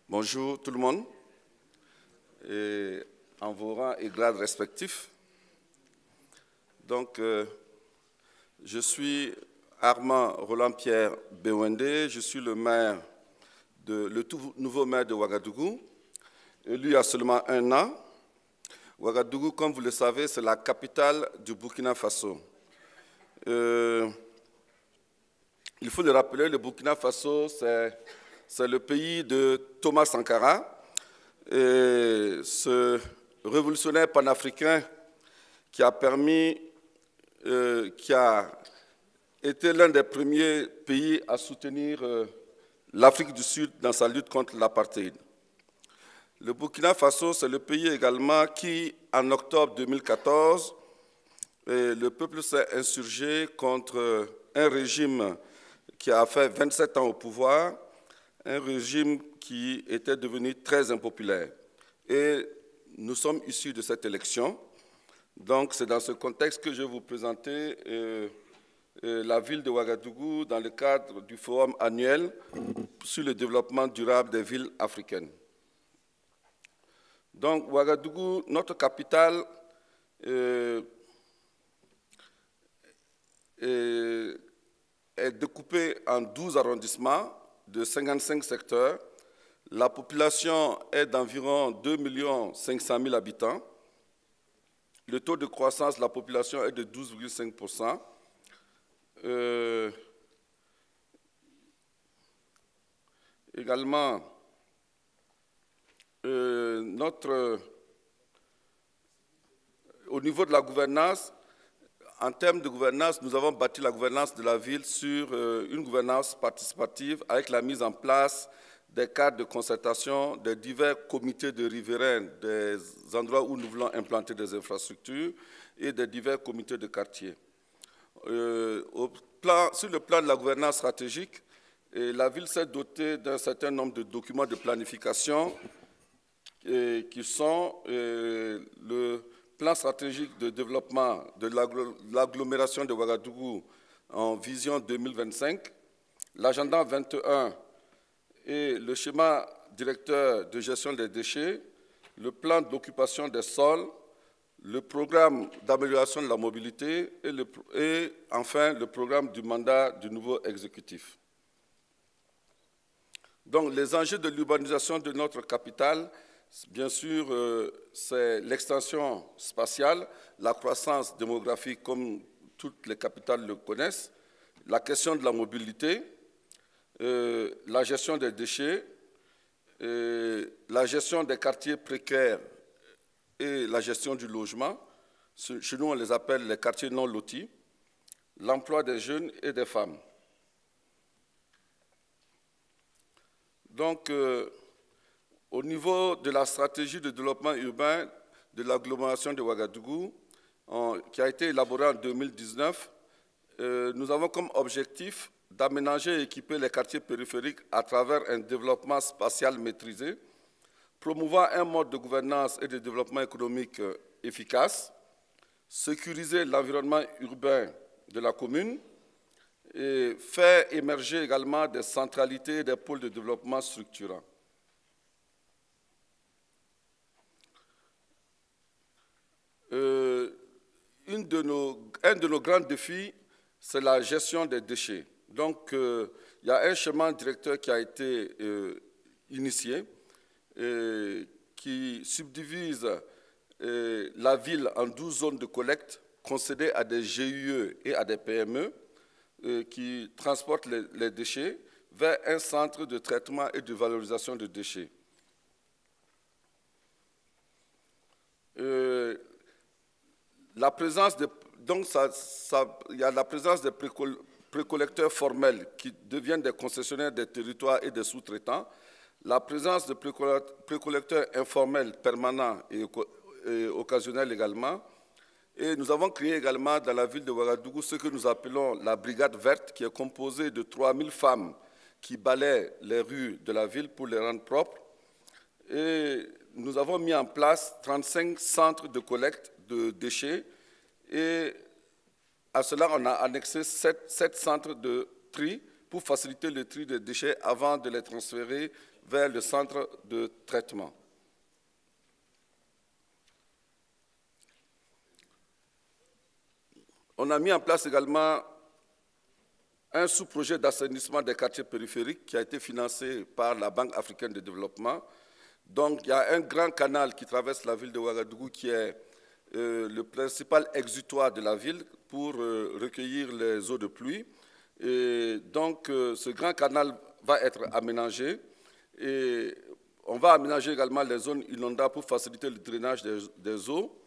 Bonjour tout le monde, et en vos rangs et grades respectifs. Donc, je suis Armand Roland-Pierre Bewende, je suis le tout nouveau maire de Ouagadougou, élu il y a seulement 1 an. Ouagadougou, comme vous le savez, c'est la capitale du Burkina Faso. Il faut le rappeler, le Burkina Faso, c'est le pays de Thomas Sankara, et ce révolutionnaire panafricain qui a été l'un des premiers pays à soutenir l'Afrique du Sud dans sa lutte contre l'apartheid. Le Burkina Faso, c'est le pays également qui, en octobre 2014, le peuple s'est insurgé contre un régime qui a fait 27 ans au pouvoir, un régime qui était devenu très impopulaire. Et nous sommes issus de cette élection. Donc, c'est dans ce contexte que je vais vous présenter la ville de Ouagadougou dans le cadre du forum annuel sur le développement durable des villes africaines. Donc, Ouagadougou, notre capitale, est découpée en 12 arrondissements de 55 secteurs. La population est d'environ 2 500 000 habitants. Le taux de croissance de la population est de 12,5%. Également, au niveau de la gouvernance, en termes de gouvernance, nous avons bâti la gouvernance de la ville sur une gouvernance participative avec la mise en place des cadres de concertation des divers comités de riverains, des endroits où nous voulons implanter des infrastructures et des divers comités de quartier. Sur le plan de la gouvernance stratégique, la ville s'est dotée d'un certain nombre de documents de planification qui sont le plan stratégique de développement de l'agglomération de Ouagadougou en vision 2025, l'agenda 21 et le schéma directeur de gestion des déchets, le plan d'occupation des sols, le programme d'amélioration de la mobilité et enfin le programme du mandat du nouveau exécutif. Donc les enjeux de l'urbanisation de notre capitale, bien sûr, c'est l'extension spatiale, la croissance démographique comme toutes les capitales le connaissent, la question de la mobilité, la gestion des déchets, la gestion des quartiers précaires et la gestion du logement. Chez nous, on les appelle les quartiers non lotis, l'emploi des jeunes et des femmes. Donc, au niveau de la stratégie de développement urbain de l'agglomération de Ouagadougou, qui a été élaborée en 2019, nous avons comme objectif d'aménager et équiper les quartiers périphériques à travers un développement spatial maîtrisé, promouvoir un mode de gouvernance et de développement économique efficace, sécuriser l'environnement urbain de la commune et faire émerger également des centralités et des pôles de développement structurants. Un de nos grands défis, c'est la gestion des déchets. Donc, il y a un schéma directeur qui a été initié, qui subdivise la ville en 12 zones de collecte concédées à des GIE et à des PME qui transportent les déchets vers un centre de traitement et de valorisation de déchets. La présence il y a la présence des précollecteurs formels qui deviennent des concessionnaires des territoires et des sous-traitants, la présence de précollecteurs informels permanents et occasionnels également. Et nous avons créé également dans la ville de Ouagadougou ce que nous appelons la brigade verte, qui est composée de 3000 femmes qui balaient les rues de la ville pour les rendre propres. Et nous avons mis en place 35 centres de collecte de déchets et à cela, on a annexé 7 centres de tri pour faciliter le tri des déchets avant de les transférer vers le centre de traitement. On a mis en place également un sous-projet d'assainissement des quartiers périphériques qui a été financé par la Banque africaine de développement. Donc, il y a un grand canal qui traverse la ville de Ouagadougou qui est le principal exutoire de la ville pour recueillir les eaux de pluie. Et donc, ce grand canal va être aménagé et on va aménager également les zones inondables pour faciliter le drainage des eaux.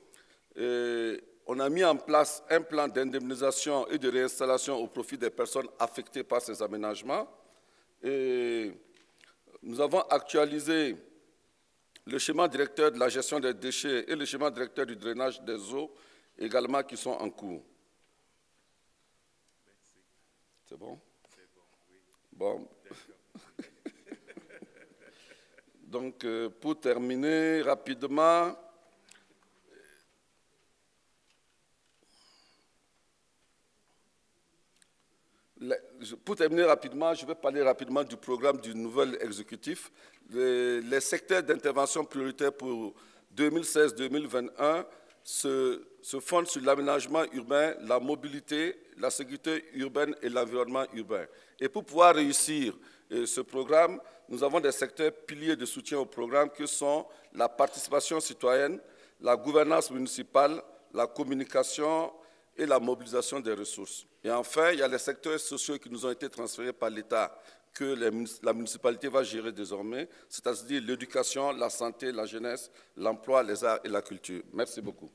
Et on a mis en place un plan d'indemnisation et de réinstallation au profit des personnes affectées par ces aménagements. Et nous avons actualisé le schéma directeur de la gestion des déchets et le schéma directeur du drainage des eaux également qui sont en cours. C'est bon? C'est bon, oui. Bon. Donc, pour terminer rapidement, je vais parler rapidement du programme du nouvel exécutif. Les secteurs d'intervention prioritaires pour 2016-2021 se fondent sur l'aménagement urbain, la mobilité, la sécurité urbaine et l'environnement urbain. Et pour pouvoir réussir ce programme, nous avons des secteurs piliers de soutien au programme que sont la participation citoyenne, la gouvernance municipale, la communication et la mobilisation des ressources. Et enfin, il y a les secteurs sociaux qui nous ont été transférés par l'État, que la municipalité va gérer désormais, c'est-à-dire l'éducation, la santé, la jeunesse, l'emploi, les arts et la culture. Merci beaucoup.